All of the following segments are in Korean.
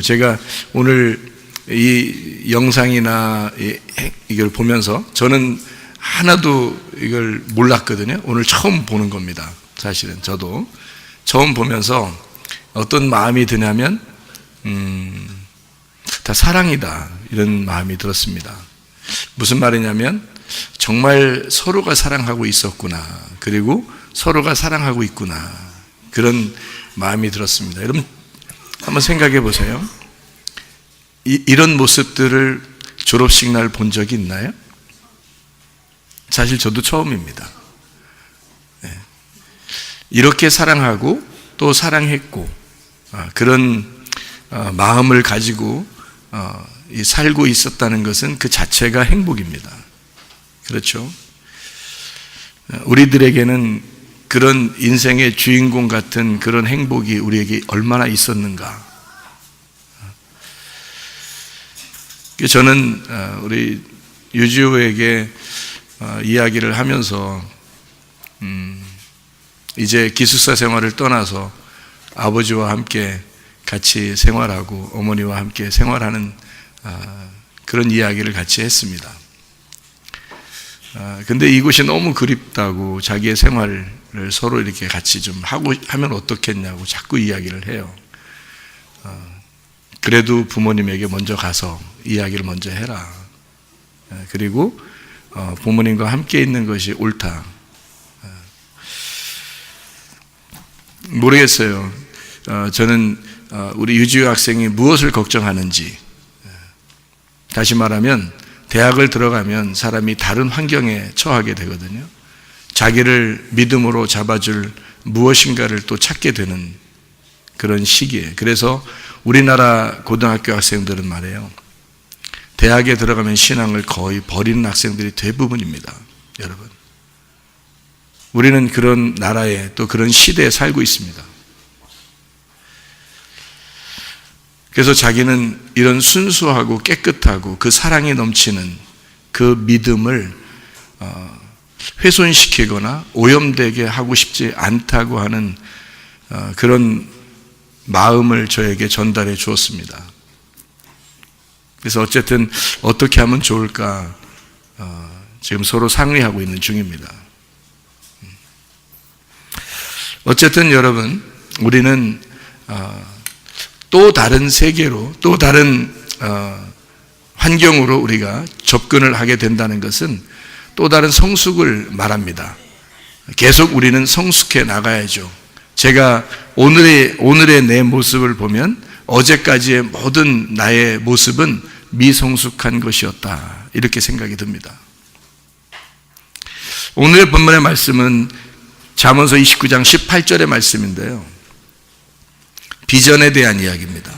제가 오늘 이 영상이나 이걸 보면서 저는 하나도 이걸 몰랐거든요. 오늘 처음 보는 겁니다. 사실은 저도 처음 보면서 어떤 마음이 드냐면 다 사랑이다 이런 마음이 들었습니다. 무슨 말이냐면 정말 서로가 사랑하고 있었구나, 그리고 서로가 사랑하고 있구나, 그런 마음이 들었습니다. 여러분 한번 생각해 보세요. 이런 모습들을 졸업식 날 본 적이 있나요? 사실 저도 처음입니다. 이렇게 사랑하고 또 사랑했고 그런 마음을 가지고 살고 있었다는 것은 그 자체가 행복입니다. 그렇죠? 우리들에게는 그런 인생의 주인공 같은 그런 행복이 우리에게 얼마나 있었는가. 저는 우리 유지호에게 이야기를 하면서 이제 기숙사 생활을 떠나서 아버지와 함께 같이 생활하고 어머니와 함께 생활하는 그런 이야기를 같이 했습니다. 근데 이곳이 너무 그립다고 자기의 생활을 서로 이렇게 같이 좀 하면 어떻겠냐고 자꾸 이야기를 해요. 그래도 부모님에게 먼저 가서 이야기를 먼저 해라. 그리고 부모님과 함께 있는 것이 옳다. 모르겠어요. 저는 우리 유지호 학생이 무엇을 걱정하는지. 다시 말하면 대학을 들어가면 사람이 다른 환경에 처하게 되거든요. 자기를 믿음으로 잡아줄 무엇인가를 또 찾게 되는 그런 시기에. 그래서 우리나라 고등학교 학생들은 말이에요, 대학에 들어가면 신앙을 거의 버리는 학생들이 대부분입니다. 여러분, 우리는 그런 나라에 또 그런 시대에 살고 있습니다. 그래서 자기는 이런 순수하고 깨끗하고 그 사랑이 넘치는 그 믿음을 훼손시키거나 오염되게 하고 싶지 않다고 하는 그런 마음을 저에게 전달해 주었습니다. 그래서 어쨌든 어떻게 하면 좋을까 지금 서로 상의하고 있는 중입니다. 어쨌든 여러분, 우리는 또 다른 세계로, 또 다른 환경으로 우리가 접근을 하게 된다는 것은 또 다른 성숙을 말합니다. 계속 우리는 성숙해 나가야죠. 제가 오늘의 내 모습을 보면 어제까지의 모든 나의 모습은 미성숙한 것이었다, 이렇게 생각이 듭니다. 오늘의 본문의 말씀은 잠언서 29장 18절의 말씀인데요, 비전에 대한 이야기입니다.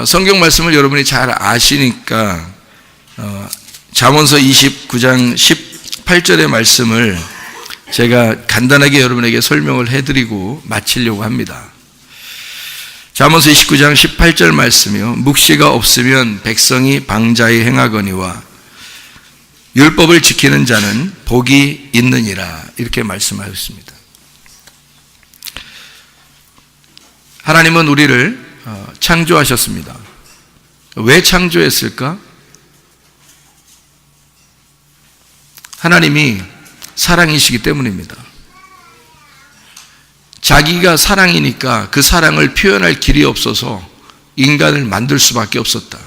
성경 말씀을 여러분이 잘 아시니까 잠언서 29장 18절의 말씀을 제가 간단하게 여러분에게 설명을 해드리고 마치려고 합니다. 잠언서 29장 18절 말씀이요, 묵시가 없으면 백성이 방자히 행하거니와 율법을 지키는 자는 복이 있느니라, 이렇게 말씀하셨습니다. 하나님은 우리를 창조하셨습니다. 왜 창조했을까? 하나님이 사랑이시기 때문입니다. 자기가 사랑이니까 그 사랑을 표현할 길이 없어서 인간을 만들 수밖에 없었다.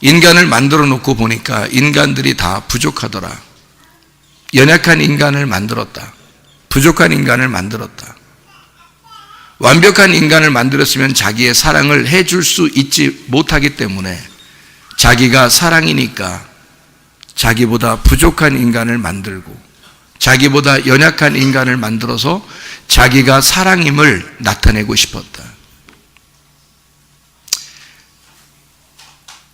인간을 만들어 놓고 보니까 인간들이 다 부족하더라. 연약한 인간을 만들었다. 부족한 인간을 만들었다. 완벽한 인간을 만들었으면 자기의 사랑을 해줄 수 있지 못하기 때문에 자기가 사랑이니까 자기보다 부족한 인간을 만들고 자기보다 연약한 인간을 만들어서 자기가 사랑임을 나타내고 싶었다.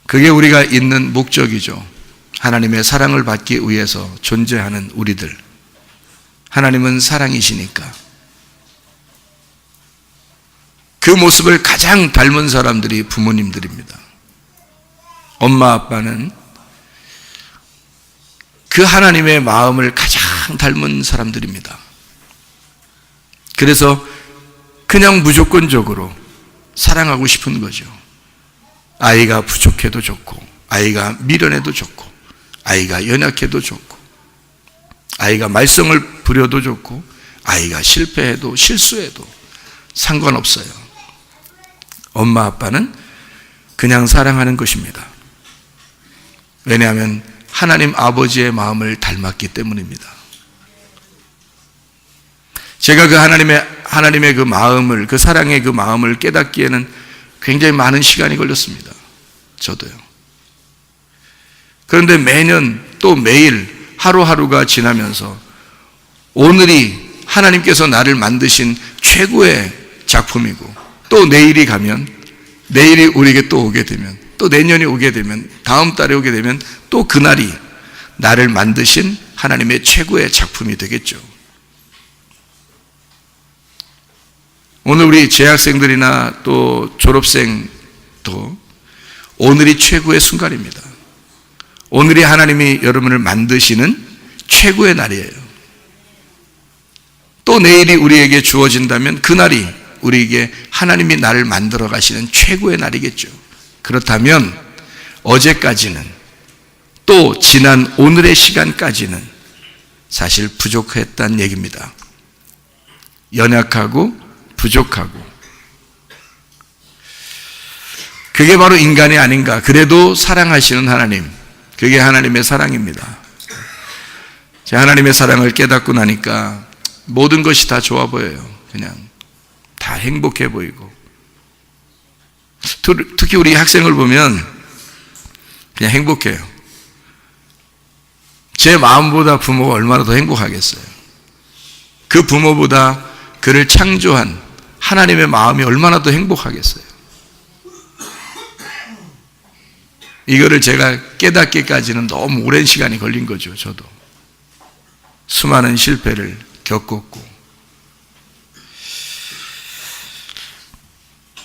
그게 우리가 있는 목적이죠. 하나님의 사랑을 받기 위해서 존재하는 우리들. 하나님은 사랑이시니까. 그 모습을 가장 닮은 사람들이 부모님들입니다. 엄마 아빠는 그 하나님의 마음을 가장 닮은 사람들입니다. 그래서 그냥 무조건적으로 사랑하고 싶은 거죠. 아이가 부족해도 좋고, 아이가 미련해도 좋고, 아이가 연약해도 좋고, 아이가 말썽을 부려도 좋고, 아이가 실패해도 실수해도 상관없어요. 엄마 아빠는 그냥 사랑하는 것입니다. 왜냐하면 하나님 아버지의 마음을 닮았기 때문입니다. 제가 그 하나님의 그 마음을, 그 사랑의 그 마음을 깨닫기에는 굉장히 많은 시간이 걸렸습니다. 저도요. 그런데 매년 또 매일 하루하루가 지나면서 오늘이 하나님께서 나를 만드신 최고의 작품이고, 또 내일이 가면, 내일이 우리에게 또 오게 되면, 또 내년이 오게 되면, 다음 달에 오게 되면 또 그날이 나를 만드신 하나님의 최고의 작품이 되겠죠. 오늘 우리 재학생들이나 또 졸업생도 오늘이 최고의 순간입니다. 오늘이 하나님이 여러분을 만드시는 최고의 날이에요. 또 내일이 우리에게 주어진다면 그날이 우리에게 하나님이 나를 만들어 가시는 최고의 날이겠죠. 그렇다면 어제까지는, 또 지난 오늘의 시간까지는 사실 부족했다는 얘기입니다. 연약하고 부족하고, 그게 바로 인간이 아닌가. 그래도 사랑하시는 하나님, 그게 하나님의 사랑입니다. 하나님의 사랑을 깨닫고 나니까 모든 것이 다 좋아 보여요. 그냥 다 행복해 보이고, 특히 우리 학생을 보면 그냥 행복해요. 제 마음보다 부모가 얼마나 더 행복하겠어요. 그 부모보다 그를 창조한 하나님의 마음이 얼마나 더 행복하겠어요. 이거를 제가 깨닫기까지는 너무 오랜 시간이 걸린 거죠. 저도 수많은 실패를 겪었고,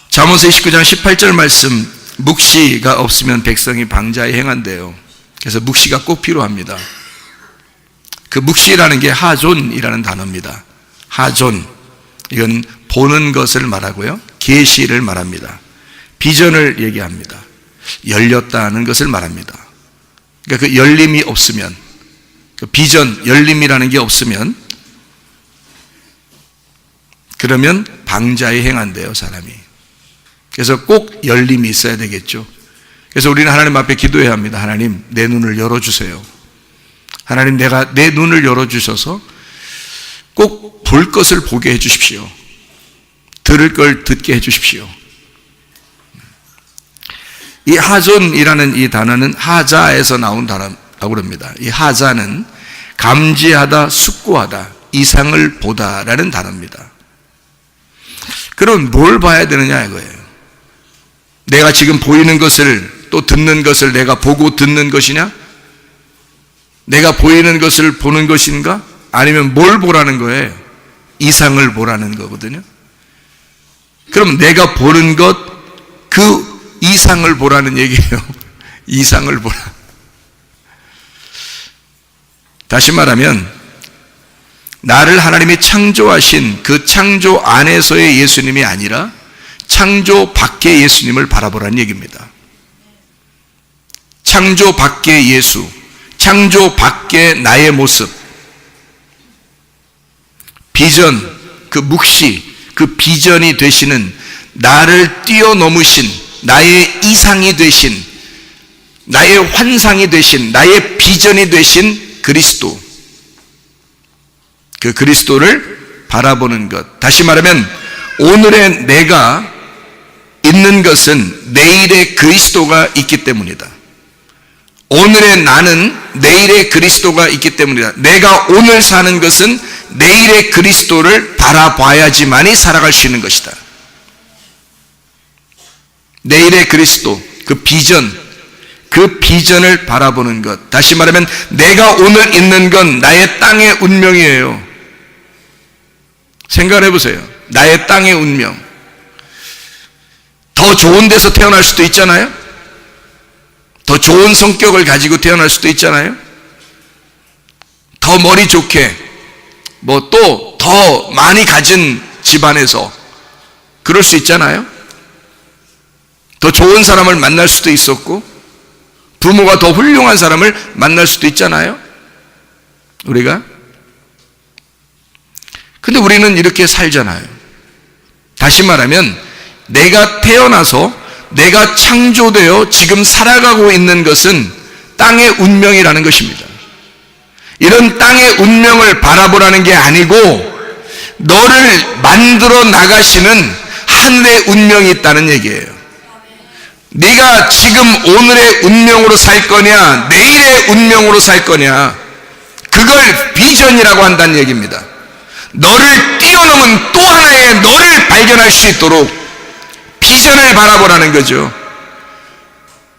잠언서 29장 18절 말씀, 묵시가 없으면 백성이 방자에 행한대요. 그래서 묵시가 꼭 필요합니다. 그 묵시라는 게 하존이라는 단어입니다. 하존, 이건 보는 것을 말하고요, 계시를 말합니다. 비전을 얘기합니다. 열렸다는 것을 말합니다. 그러니까 그 열림이 없으면, 그 비전, 열림이라는 게 없으면, 그러면 방자에 행한대요, 사람이. 그래서 꼭 열림이 있어야 되겠죠. 그래서 우리는 하나님 앞에 기도해야 합니다. 하나님, 내 눈을 열어주세요. 하나님, 내 눈을 열어주셔서 꼭 볼 것을 보게 해주십시오. 들을 걸 듣게 해주십시오. 이 하존이라는 이 단어는 하자에서 나온 단어라고 합니다. 이 하자는 감지하다, 숙고하다, 이상을 보다라는 단어입니다. 그럼 뭘 봐야 되느냐 이거예요. 내가 지금 보이는 것을, 또 듣는 것을 내가 보고 듣는 것이냐? 내가 보이는 것을 보는 것인가? 아니면 뭘 보라는 거예요? 이상을 보라는 거거든요. 그럼 내가 보는 것, 그 이상을 보라는 얘기예요. 이상을 보라. 다시 말하면 나를 하나님이 창조하신 그 창조 안에서의 예수님이 아니라 창조 밖의 예수님을 바라보라는 얘기입니다. 창조 밖의 예수, 창조 밖의 나의 모습, 비전, 그 묵시, 그 비전이 되시는, 나를 뛰어넘으신, 나의 이상이 되신, 나의 환상이 되신, 나의 비전이 되신 그리스도, 그 그리스도를 바라보는 것. 다시 말하면 오늘의 내가 있는 것은 내일의 그리스도가 있기 때문이다. 오늘의 나는 내일의 그리스도가 있기 때문이다. 내가 오늘 사는 것은 내일의 그리스도를 바라봐야지만이 살아갈 수 있는 것이다. 내일의 그리스도, 그 비전, 그 비전을 바라보는 것. 다시 말하면 내가 오늘 있는 건 나의 땅의 운명이에요. 생각해 보세요. 나의 땅의 운명. 더 좋은 데서 태어날 수도 있잖아요. 더 좋은 성격을 가지고 태어날 수도 있잖아요. 더 머리 좋게, 뭐 또 더 많이 가진 집안에서 그럴 수 있잖아요. 더 좋은 사람을 만날 수도 있었고 부모가 더 훌륭한 사람을 만날 수도 있잖아요. 우리가. 근데 우리는 이렇게 살잖아요. 다시 말하면 내가 태어나서 내가 창조되어 지금 살아가고 있는 것은 땅의 운명이라는 것입니다. 이런 땅의 운명을 바라보라는 게 아니고 너를 만들어 나가시는 하늘의 운명이 있다는 얘기예요. 네가 지금 오늘의 운명으로 살 거냐 내일의 운명으로 살 거냐, 그걸 비전이라고 한다는 얘기입니다. 너를 뛰어넘은 또 하나의 너를 발견할 수 있도록 비전을 바라보라는 거죠.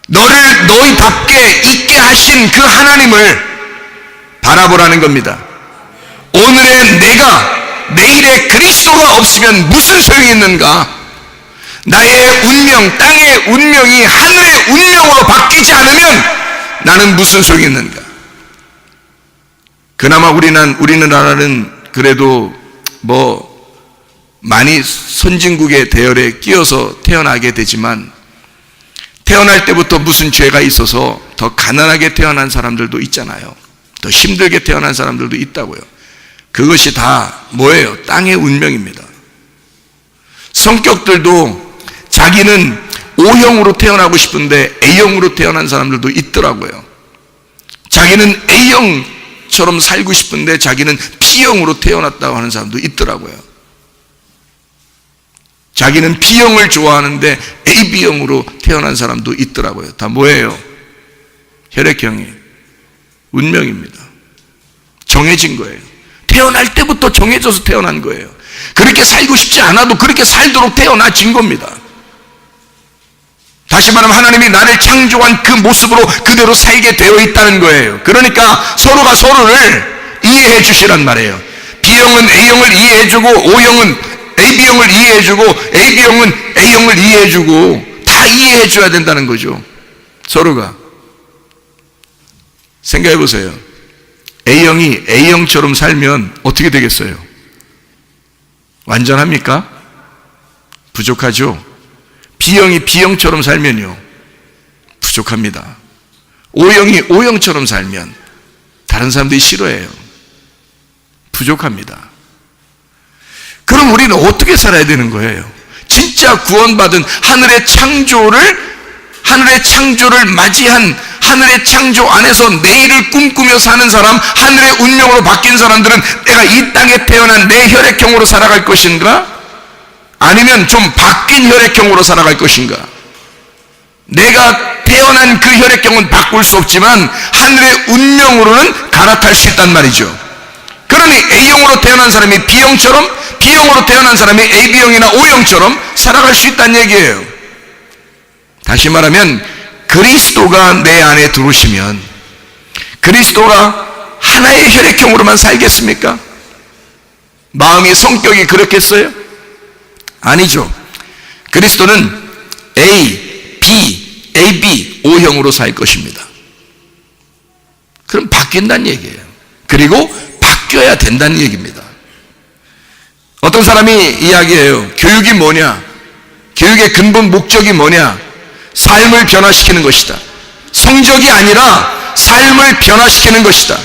너를 너희 밖에 있게 하신 그 하나님을 바라보라는 겁니다. 오늘의 내가 내일의 그리스도가 없으면 무슨 소용이 있는가? 나의 운명, 땅의 운명이 하늘의 운명으로 바뀌지 않으면 나는 무슨 소용이 있는가? 그나마 우리나라는 그래도 뭐 많이 선진국의 대열에 끼어서 태어나게 되지만 태어날 때부터 무슨 죄가 있어서 더 가난하게 태어난 사람들도 있잖아요. 더 힘들게 태어난 사람들도 있다고요. 그것이 다 뭐예요? 땅의 운명입니다. 성격들도 자기는 O형으로 태어나고 싶은데 A형으로 태어난 사람들도 있더라고요. 자기는 A형처럼 살고 싶은데 자기는 B형으로 태어났다고 하는 사람도 있더라고요. 자기는 B형을 좋아하는데 AB형으로 태어난 사람도 있더라고요. 다 뭐예요? 혈액형이 운명입니다. 정해진 거예요. 태어날 때부터 정해져서 태어난 거예요. 그렇게 살고 싶지 않아도 그렇게 살도록 태어나진 겁니다. 다시 말하면 하나님이 나를 창조한 그 모습으로 그대로 살게 되어 있다는 거예요. 그러니까 서로가 서로를 이해해 주시란 말이에요. B형은 A형을 이해해주고 O형은 AB형을 이해해주고 AB형은 A형을 이해해주고 다 이해해줘야 된다는 거죠. 서로가. 생각해 보세요. A형이 A형처럼 살면 어떻게 되겠어요? 완전합니까? 부족하죠. B형이 B형처럼 살면요 부족합니다. O형이 O형처럼 살면 다른 사람들이 싫어해요. 부족합니다. 그럼 우리는 어떻게 살아야 되는 거예요? 진짜 구원받은 하늘의 창조를 맞이한 하늘의 창조 안에서 내일을 꿈꾸며 사는 사람, 하늘의 운명으로 바뀐 사람들은 내가 이 땅에 태어난 내 혈액형으로 살아갈 것인가? 아니면 좀 바뀐 혈액형으로 살아갈 것인가? 내가 태어난 그 혈액형은 바꿀 수 없지만 하늘의 운명으로는 갈아탈 수 있단 말이죠. 그러니 A형으로 태어난 사람이 B형처럼, B형으로 태어난 사람이 AB형이나 O형처럼 살아갈 수 있다는 얘기예요. 다시 말하면 그리스도가 내 안에 들어오시면 그리스도가 하나의 혈액형으로만 살겠습니까? 마음이 성격이 그렇겠어요? 아니죠. 그리스도는 A, B, AB, O형으로 살 것입니다. 그럼 바뀐다는 얘기예요. 그리고 바뀌어야 된다는 얘기입니다. 어떤 사람이 이야기해요. 교육이 뭐냐? 교육의 근본 목적이 뭐냐? 삶을 변화시키는 것이다. 성적이 아니라 삶을 변화시키는 것이다.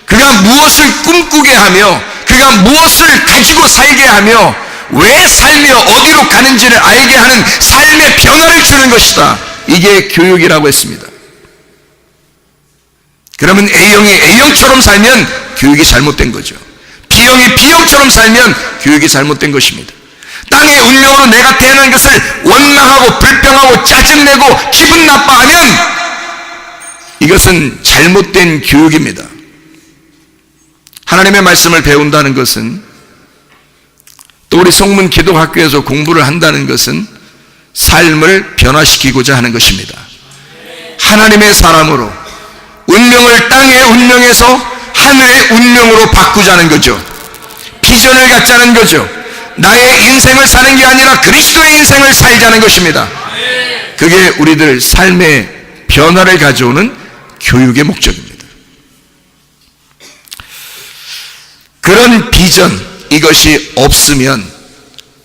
그가 무엇을 꿈꾸게 하며 그가 무엇을 가지고 살게 하며 왜 살며 어디로 가는지를 알게 하는 삶의 변화를 주는 것이다. 이게 교육이라고 했습니다. 그러면 A형이 A형처럼 살면 교육이 잘못된 거죠. B형이 B형처럼 살면 교육이 잘못된 것입니다. 땅의 운명으로 내가 태어난 것을 원망하고 불평하고 짜증내고 기분 나빠하면 이것은 잘못된 교육입니다. 하나님의 말씀을 배운다는 것은, 또 우리 성문 기독학교에서 공부를 한다는 것은 삶을 변화시키고자 하는 것입니다. 하나님의 사람으로 운명을 땅의 운명에서 하늘의 운명으로 바꾸자는 거죠. 비전을 갖자는 거죠. 나의 인생을 사는 게 아니라 그리스도의 인생을 살자는 것입니다. 그게 우리들 삶의 변화를 가져오는 교육의 목적입니다. 그런 비전, 이것이 없으면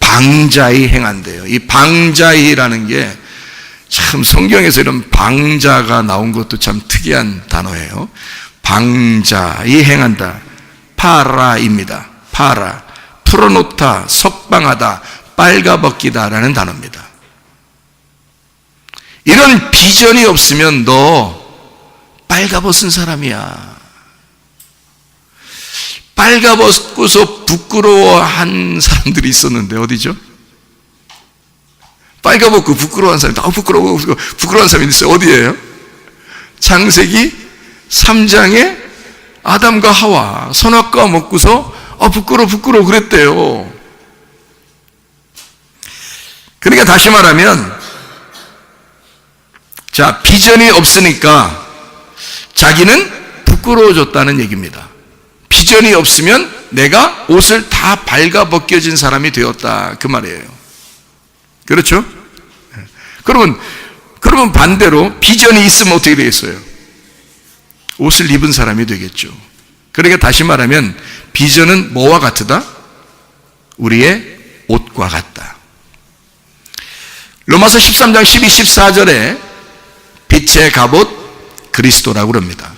방자히 행한대요. 이 방자히라는 게 참 성경에서 이런 방자가 나온 것도 참 특이한 단어예요. 방자히 행한다. 파라입니다. 파라. 풀어놓다, 석방하다, 빨가벗기다라는 단어입니다. 이런 비전이 없으면 너 빨가벗은 사람이야. 빨가벗고서 부끄러워한 사람들이 있었는데 어디죠? 빨가벗고 부끄러워한 사람이, 부끄러워한 사람이 있어요. 어디예요? 창세기 3장에 아담과 하와 선악과 먹고서 부끄러워 그랬대요. 그러니까 다시 말하면, 자, 비전이 없으니까 자기는 부끄러워졌다는 얘기입니다. 비전이 없으면 내가 옷을 다 발가벗겨진 사람이 되었다, 그 말이에요. 그렇죠? 그러면 반대로 비전이 있으면 어떻게 되겠어요? 옷을 입은 사람이 되겠죠. 그러니까 다시 말하면 비전은 뭐와 같으다? 우리의 옷과 같다. 로마서 13장 12, 14절에 빛의 갑옷 그리스도라고 그럽니다.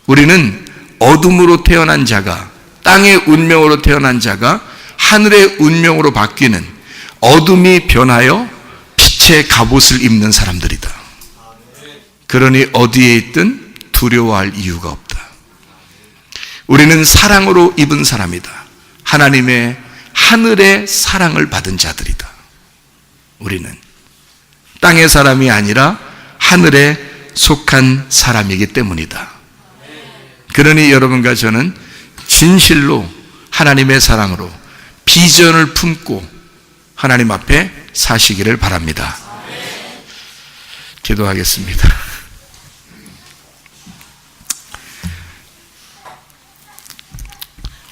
우리는 어둠으로 태어난 자가, 땅의 운명으로 태어난 자가 하늘의 운명으로 바뀌는, 어둠이 변하여 빛의 갑옷을 입는 사람들이다. 그러니 어디에 있든 두려워할 이유가 없다. 우리는 사랑으로 입은 사람이다. 하나님의 하늘의 사랑을 받은 자들이다. 우리는 땅의 사람이 아니라 하늘에 속한 사람이기 때문이다. 그러니 여러분과 저는 진실로 하나님의 사랑으로 비전을 품고 하나님 앞에 사시기를 바랍니다. 기도하겠습니다.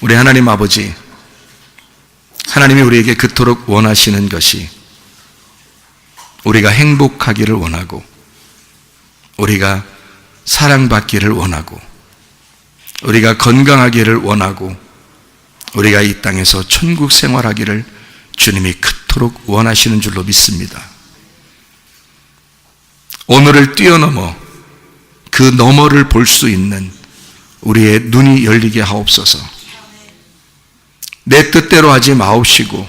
우리 하나님 아버지, 하나님이 우리에게 그토록 원하시는 것이 우리가 행복하기를 원하고, 우리가 사랑받기를 원하고, 우리가 건강하기를 원하고, 우리가 이 땅에서 천국 생활하기를 주님이 그토록 원하시는 줄로 믿습니다. 오늘을 뛰어넘어 그 너머를 볼 수 있는 우리의 눈이 열리게 하옵소서. 내 뜻대로 하지 마옵시고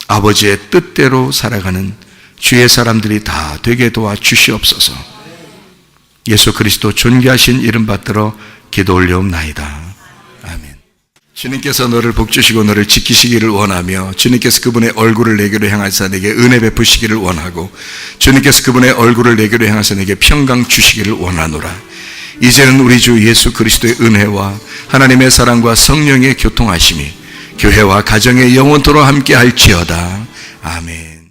아버지의 뜻대로 살아가는 주의 사람들이 다 되게 도와주시옵소서. 예수 그리스도 존귀하신 이름 받들어 기도 올려옵나이다. 아멘. 주님께서 너를 복주시고 너를 지키시기를 원하며, 주님께서 그분의 얼굴을 내게로 향하사 내게 은혜 베푸시기를 원하고, 주님께서 그분의 얼굴을 내게로 향하사 내게 평강 주시기를 원하노라. 이제는 우리 주 예수 그리스도의 은혜와 하나님의 사랑과 성령의 교통하심이 교회와 가정에 영원토록 함께 할지어다. 아멘.